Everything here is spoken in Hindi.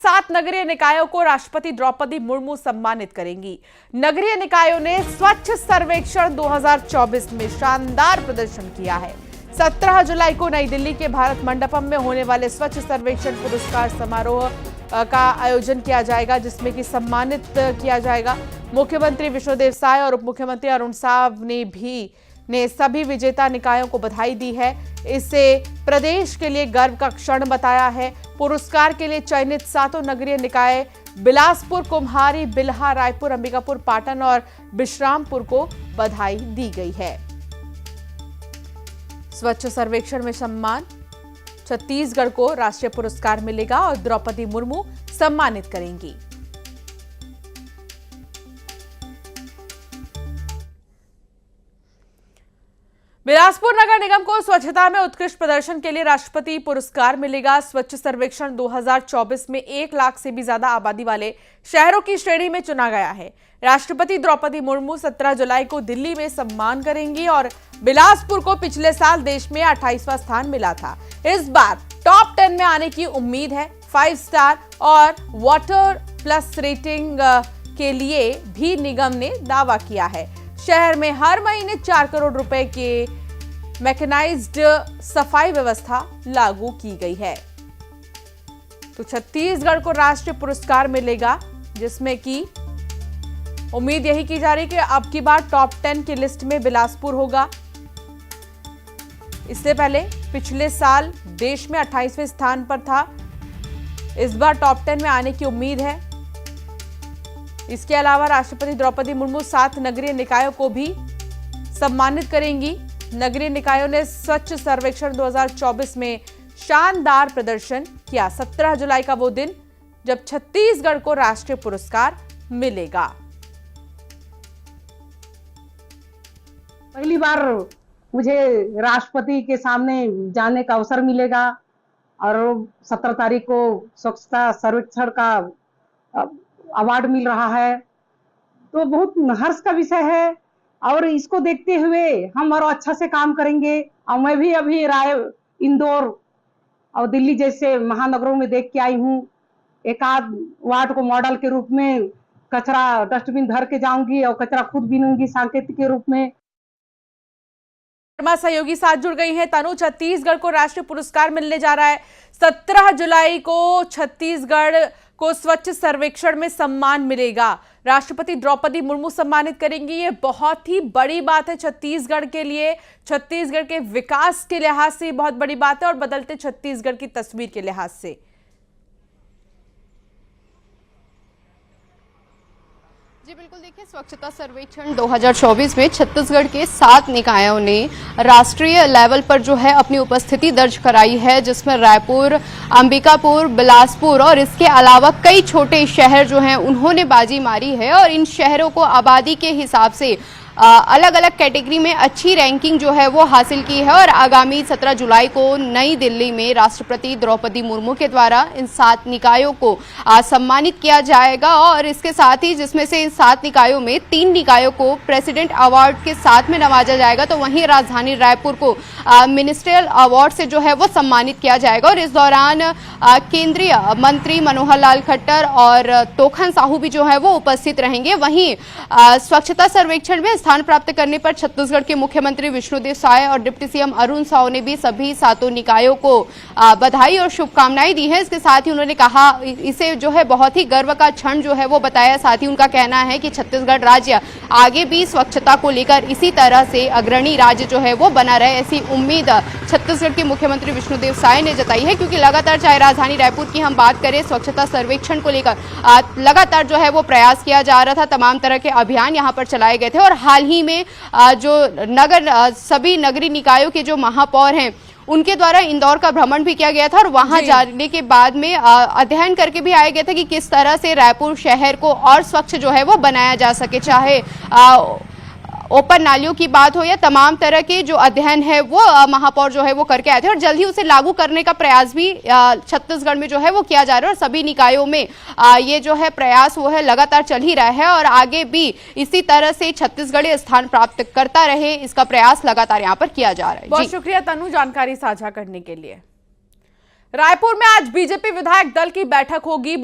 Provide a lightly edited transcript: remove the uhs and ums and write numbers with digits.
7 नगरीय निकायों को राष्ट्रपति द्रौपदी मुर्मू सम्मानित करेंगी। नगरीय निकायों ने स्वच्छ सर्वेक्षण 2024 में शानदार प्रदर्शन किया है। 17 जुलाई को नई दिल्ली के भारत मंडपम में होने वाले स्वच्छ सर्वेक्षण पुरस्कार समारोह का आयोजन किया जाएगा, जिसमें कि सम्मानित किया जाएगा। मुख्यमंत्री विष्णुदेव साय और उप मुख्यमंत्री अरुण साव ने सभी विजेता निकायों को बधाई दी है। इसे प्रदेश के लिए गर्व का क्षण बताया है। पुरस्कार के लिए चयनित 7 नगरीय निकाय बिलासपुर, कुम्हारी, बिल्हा, रायपुर, अंबिकापुर, पाटन और बिश्रामपुर को बधाई दी गई है। स्वच्छ सर्वेक्षण में सम्मान छत्तीसगढ़ को राष्ट्रीय पुरस्कार मिलेगा और द्रौपदी मुर्मू सम्मानित करेंगी। बिलासपुर नगर निगम को स्वच्छता में उत्कृष्ट प्रदर्शन के लिए राष्ट्रपति पुरस्कार मिलेगा। स्वच्छ सर्वेक्षण 2024 में 1 लाख से भी ज्यादा आबादी वाले शहरों की श्रेणी में चुना गया है। राष्ट्रपति द्रौपदी मुर्मू 17 जुलाई को दिल्ली में सम्मान करेंगी और बिलासपुर को पिछले साल देश में 28वां स्थान मिला था। इस बार टॉप 10 में आने की उम्मीद है। 5 स्टार और वाटर प्लस रेटिंग के लिए भी निगम ने दावा किया है। शहर में हर महीने 4 करोड़ रुपए के मैकेनाइज्ड सफाई व्यवस्था लागू की गई है। तो छत्तीसगढ़ को राष्ट्रीय पुरस्कार मिलेगा, जिसमें कि उम्मीद यही की जा रही है कि अब की बार टॉप 10 की लिस्ट में बिलासपुर होगा। इससे पहले पिछले साल देश में 28वें स्थान पर था। इस बार टॉप 10 में आने की उम्मीद है। इसके अलावा राष्ट्रपति द्रौपदी मुर्मू 7 नगरीय निकायों को भी सम्मानित करेंगी। नगरीय निकायों ने स्वच्छ सर्वेक्षण 2024 में शानदार प्रदर्शन किया। 17 जुलाई का वो दिन जब छत्तीसगढ़ को राष्ट्रीय पुरस्कार मिलेगा। पहली बार मुझे राष्ट्रपति के सामने जाने का अवसर मिलेगा और 17 तारीख को स्वच्छता सर्वेक्षण का अवार्ड मिल रहा है, तो बहुत हर्ष का विषय है। और इसको देखते हुए हम और अच्छा से काम करेंगे। और मैं भी अभी इंदौर और दिल्ली जैसे महानगरों में देख के आई हूँ। एक आध वार्ड को मॉडल के रूप में कचरा डस्टबिन भर के जाऊंगी और कचरा खुद बीनूंगी सांकेतिक के रूप में। सहयोगी साथ जुड़ गई हैं तनु। छत्तीसगढ़ को राष्ट्रीय पुरस्कार मिलने जा रहा है। 17 जुलाई को छत्तीसगढ़ को स्वच्छ सर्वेक्षण में सम्मान मिलेगा। राष्ट्रपति द्रौपदी मुर्मू सम्मानित करेंगी। ये बहुत ही बड़ी बात है छत्तीसगढ़ के लिए। छत्तीसगढ़ के विकास के लिहाज से बहुत बड़ी बात है और बदलते छत्तीसगढ़ की तस्वीर के लिहाज से। जी बिल्कुल, देखिए स्वच्छता सर्वेक्षण 2024 में छत्तीसगढ़ के 7 निकायों ने राष्ट्रीय लेवल पर जो है अपनी उपस्थिति दर्ज कराई है, जिसमें रायपुर, अंबिकापुर, बिलासपुर और इसके अलावा कई छोटे शहर जो हैं उन्होंने बाजी मारी है। और इन शहरों को आबादी के हिसाब से अलग अलग कैटेगरी में अच्छी रैंकिंग जो है वो हासिल की है। और आगामी 17 जुलाई को नई दिल्ली में राष्ट्रपति द्रौपदी मुर्मू के द्वारा इन 7 निकायों को सम्मानित किया जाएगा। और इसके साथ ही जिसमें से इन 7 निकायों में 3 निकायों को प्रेसिडेंट अवार्ड के साथ में नवाजा जाएगा, तो वहीं राजधानी रायपुर को मिनिस्ट्रियल अवार्ड से जो है वो सम्मानित किया जाएगा। और इस दौरान केंद्रीय मंत्री मनोहर लाल खट्टर और तोखन साहू भी जो है वो उपस्थित रहेंगे। वहीं स्वच्छता सर्वेक्षण में स्थान प्राप्त करने पर छत्तीसगढ़ के मुख्यमंत्री विष्णुदेव साय और डिप्टी सीएम अरुण साव ने भी सभी 7 निकायों को बधाई और शुभकामनाएं दी हैं। इसके साथ ही उन्होंने कहा, इसे जो है बहुत ही गर्व का क्षण जो है वो बताया। साथ ही उनका कहना है कि छत्तीसगढ़ राज्य आगे भी स्वच्छता को लेकर इसी तरह से अग्रणी राज्य जो है वो बना रहे, ऐसी उम्मीद छत्तीसगढ़ के मुख्यमंत्री विष्णुदेव साय ने जताई है। क्योंकि लगातार चाहे राजधानी रायपुर की हम बात करें, स्वच्छता सर्वेक्षण को लेकर लगातार जो है वो प्रयास किया जा रहा था। तमाम तरह के अभियान यहाँ पर चलाए गए थे और हाल ही में जो सभी नगरीय निकायों के जो महापौर हैं उनके द्वारा इंदौर का भ्रमण भी किया गया था। और वहां जाने के बाद में अध्ययन करके भी आया गया था कि किस तरह से रायपुर शहर को और स्वच्छ जो है वो बनाया जा सके, चाहे ओपन नालियों की बात हो या तमाम तरह के जो अध्ययन है वो महापौर जो है वो करके आए थे। और जल्द ही उसे लागू करने का प्रयास भी छत्तीसगढ़ में जो है वो किया जा रहा है। और सभी निकायों में ये जो है प्रयास वो है लगातार चल ही रहा है और आगे भी इसी तरह से छत्तीसगढ़ स्थान प्राप्त करता रहे, इसका प्रयास लगातार यहाँ पर किया जा रहा है। बहुत शुक्रिया तनु जानकारी साझा करने के लिए। रायपुर में आज बीजेपी विधायक दल की बैठक होगी।